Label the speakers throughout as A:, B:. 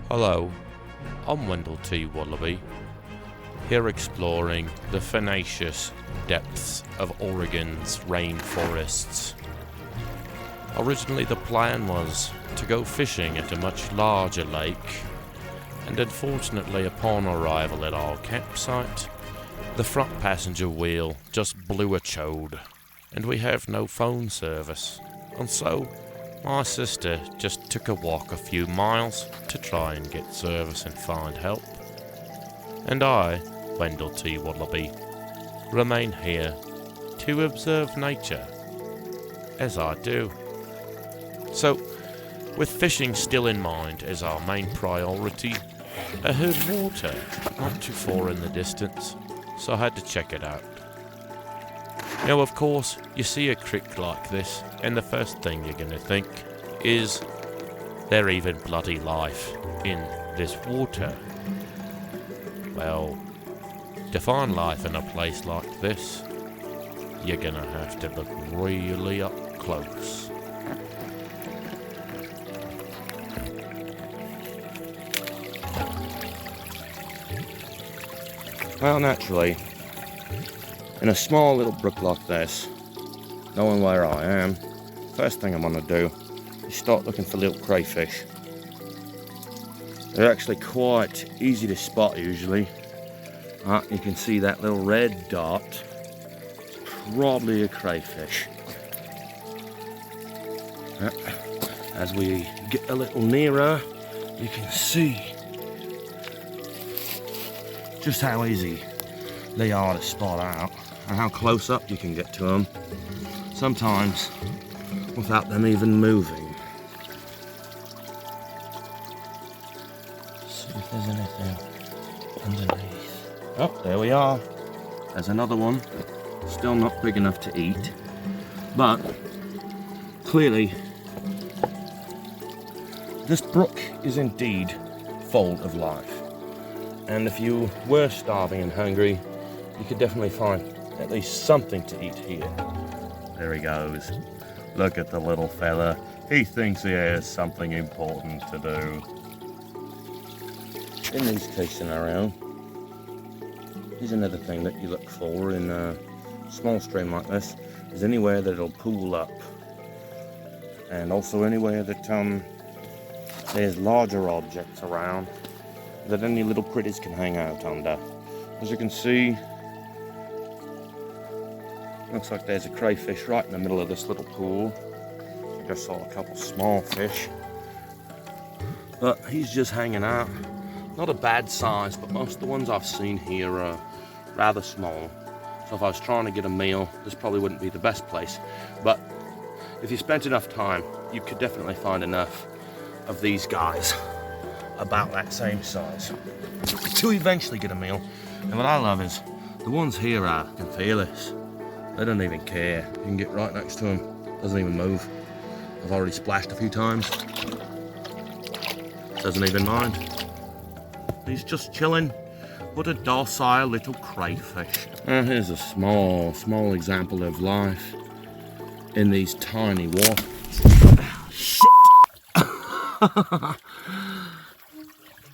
A: Hello, I'm Wendell T. Wallaby, here exploring the fenacious depths of Oregon's rainforests. Originally the plan was to go fishing at a much larger lake, and unfortunately upon arrival at our campsite, the front passenger wheel just blew a chode, and we have no phone service, and so my sister just took a walk a few miles to try and get service and find help. And I, Wendell T. Wallaby, remain here to observe nature, as I do. So, with fishing still in mind as our main priority, I heard water not too far in the distance, so I had to check it out. Now, of course, you see a creek like this, and the first thing you're gonna think is, there even bloody life in this water? Well, to find life in a place like this, you're gonna have to look really up close.
B: Well, naturally, in a small little brook like this, knowing where I am, first thing I'm going to do is start looking for little crayfish. They're actually quite easy to spot usually. You can see that little red dot. It's probably a crayfish. As we get a little nearer, you can see just how easy they are to spot out and how close up you can get to them, sometimes without them even moving. See if there's anything underneath. Oh, there we are. There's another one. Still not big enough to eat, but clearly this brook is indeed full of life. And if you were starving and hungry, you could definitely find at least something to eat here. There he goes. Look at the little fella. He thinks he has something important to do. In these case scenarios, here's another thing that you look for in a small stream like this, is anywhere that it'll pool up. And also anywhere that there's larger objects around that any little critters can hang out under. As you can see, looks like there's a crayfish right in the middle of this little pool. I just saw a couple small fish, but he's just hanging out. Not a bad size, but most of the ones I've seen here are rather small. So if I was trying to get a meal, this probably wouldn't be the best place. But if you spent enough time, you could definitely find enough of these guys about that same size to eventually get a meal. And what I love is the ones here are fearless. They don't even care. You can get right next to him, doesn't even move. I've already splashed a few times. Doesn't even mind. He's just chilling. What a docile little crayfish. Here's a small example of life in these tiny waters. Oh, shit!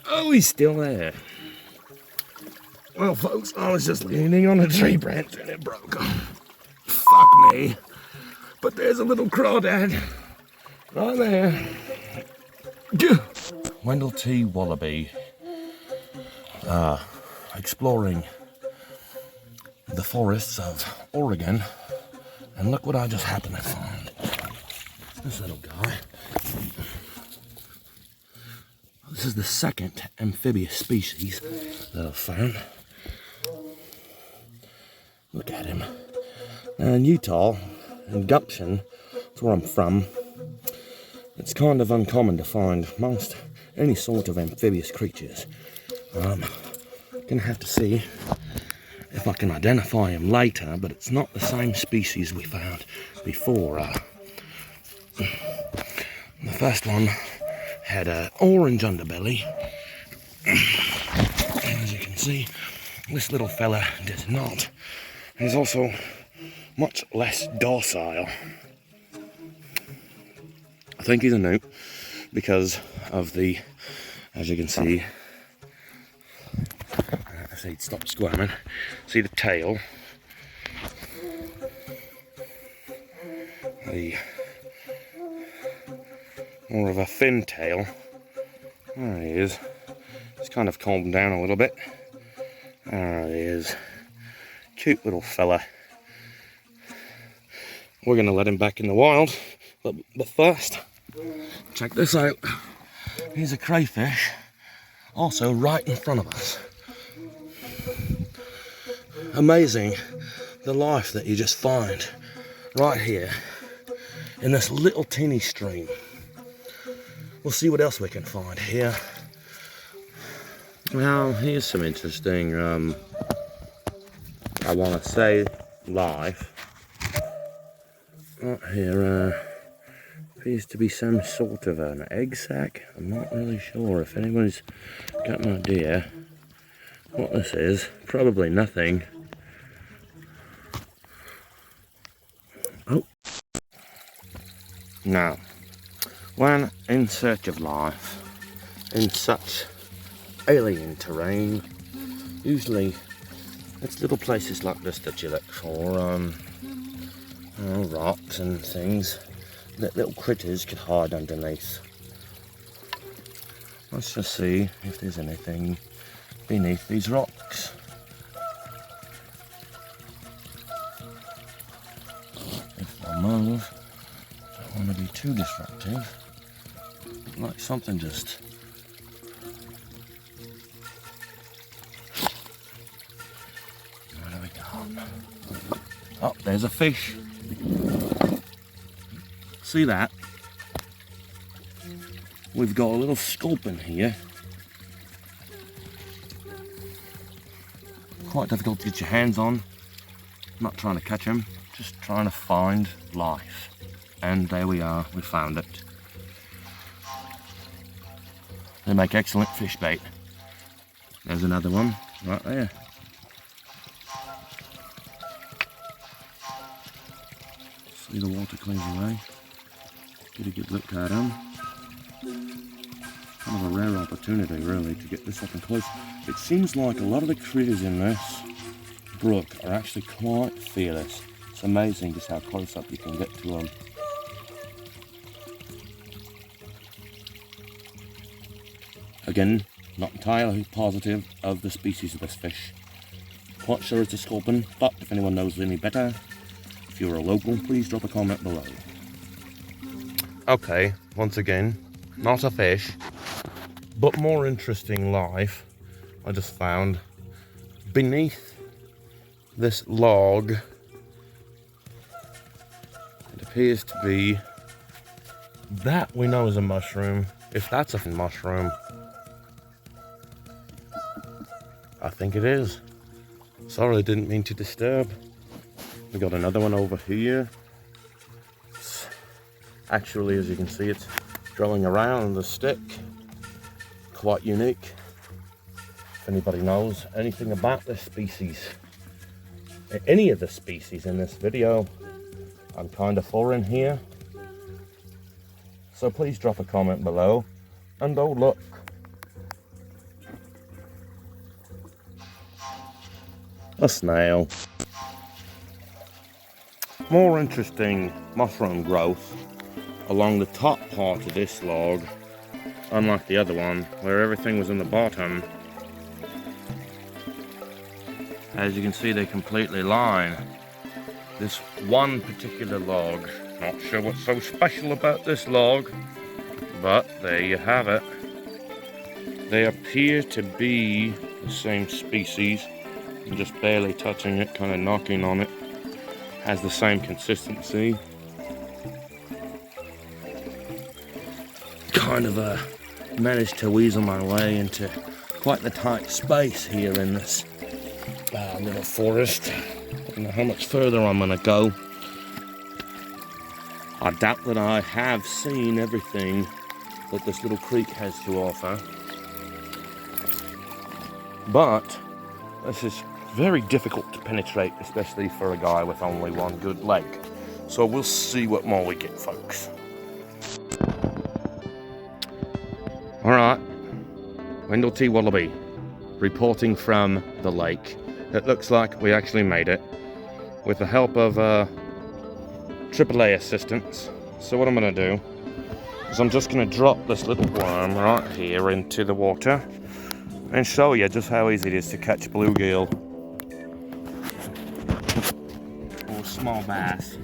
B: Oh, he's still there. Well, folks, I was just leaning on a tree branch and it broke. Fuck me. But there's a little crawdad right there. Wendell T. Wallaby, exploring the forests of Oregon, and look what I just happened to find. This little guy. This is the second amphibious species that I've found. Look at him. Now in Utah, in Gumption, that's where I'm from, it's kind of uncommon to find most any sort of amphibious creatures. Gonna have to see if I can identify him later, but it's not the same species we found before. The first one had an orange underbelly, and as you can see, this little fella does not. He's also much less docile. I think he's a newt because of the As you can see, I say stop squirming. See the tail? The more of a thin tail. There he is. He's kind of calmed down a little bit. There he is. Cute little fella. We're going to let him back in the wild. But first, check this out. Here's a crayfish. Also right in front of us. Amazing the life that you just find right here in this little teeny stream. We'll see what else we can find here. Well, here's some interesting, I want to say, life. Right here appears to be some sort of an egg sac. I'm not really sure if anyone's got an idea what this is. Probably nothing. Oh. Now, when in search of life in such alien terrain, usually it's little places like this that you look for, rocks and things that little critters could hide underneath. Let's just see if there's anything beneath these rocks. If they'll move, don't want to be too disruptive. Like something just... Where do we go? Oh, there's a fish. See that? We've got a little sculpin here. Quite difficult to get your hands on. I'm not trying to catch him, just trying to find life. And there we are, we found it. They make excellent fish bait. There's another one right there. See the water clears away. Get a good look at him. Kind of a rare opportunity really to get this up and close. It seems like a lot of the critters in this brook are actually quite fearless. It's amazing just how close up you can get to them. Again, not entirely positive of the species of this fish. Quite sure it's a sculpin, but if anyone knows any better, if you're a local, please drop a comment below. Okay, once again, not a fish, but more interesting life I just found beneath this log. It appears to be that we know is a mushroom. If that's a mushroom, I think it is. Sorry, I didn't mean to disturb. We got another one over here. Actually, as you can see, it's growing around the stick. Quite unique. If anybody knows anything about this species, any of the species in this video, I'm kind of foreign here. So please drop a comment below. And oh look, a snail. More interesting mushroom growth along the top part of this log, unlike the other one where everything was in the bottom. As you can see, they completely line this one particular log. Not sure what's so special about this log, but there you have it. They appear to be the same species. I'm just barely touching it, kind of knocking on it. Has the same consistency. Kind of managed to weasel my way into quite the tight space here in this little forest. I don't know how much further I'm gonna go. I doubt that I have seen everything that this little creek has to offer, but this is very difficult to penetrate, especially for a guy with only one good leg. So we'll see what more we get, folks. Alright, Wendell T. Wallaby, reporting from the lake. It looks like we actually made it with the help of AAA assistance. So what I'm going to do is I'm just going to drop this little worm right here into the water and show you just how easy it is to catch bluegill or small bass.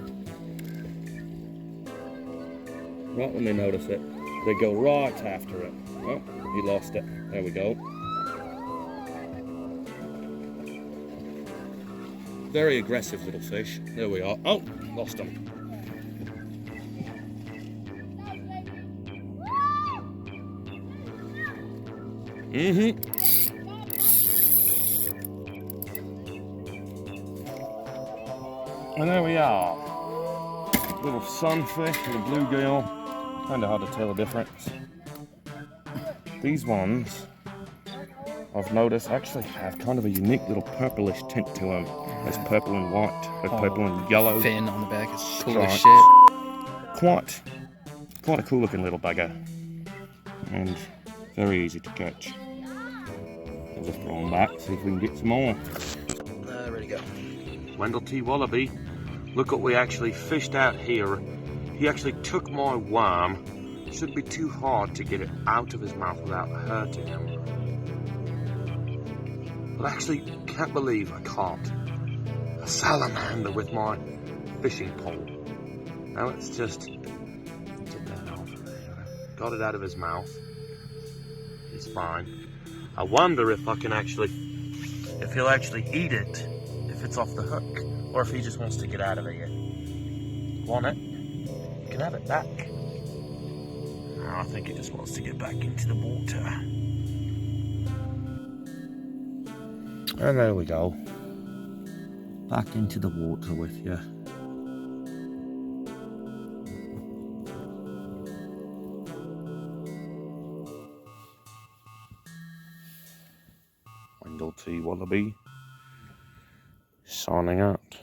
B: Right when they notice it, they go right after it. Oh, he lost it. There we go. Very aggressive little fish. There we are. Oh, lost him. And there we are. Little sunfish with a bluegill. Kind of hard to tell the difference. These ones, I've noticed, actually have kind of a unique little purplish tint to them. There's purple and white, there's purple and yellow.
C: Fin on the back is cool
B: stripes.
C: as shit.
B: Quite a cool looking little bugger. And very easy to catch. I'll just throw them back, see if we can get some more.
C: Ready to go.
B: Wendell T. Wallaby, look what we actually fished out here. He actually took my worm. It shouldn't be too hard to get it out of his mouth without hurting him. But actually, can't believe I caught a salamander with my fishing pole. Now let's just get that off of there. Got it out of his mouth. He's fine. I wonder if he'll actually eat it if it's off the hook, or if he just wants to get out of here. Want it? You can have it back. No, I think he just wants to get back into the water. And there we go. Back into the water with you. Wendell T. Wallaby signing out.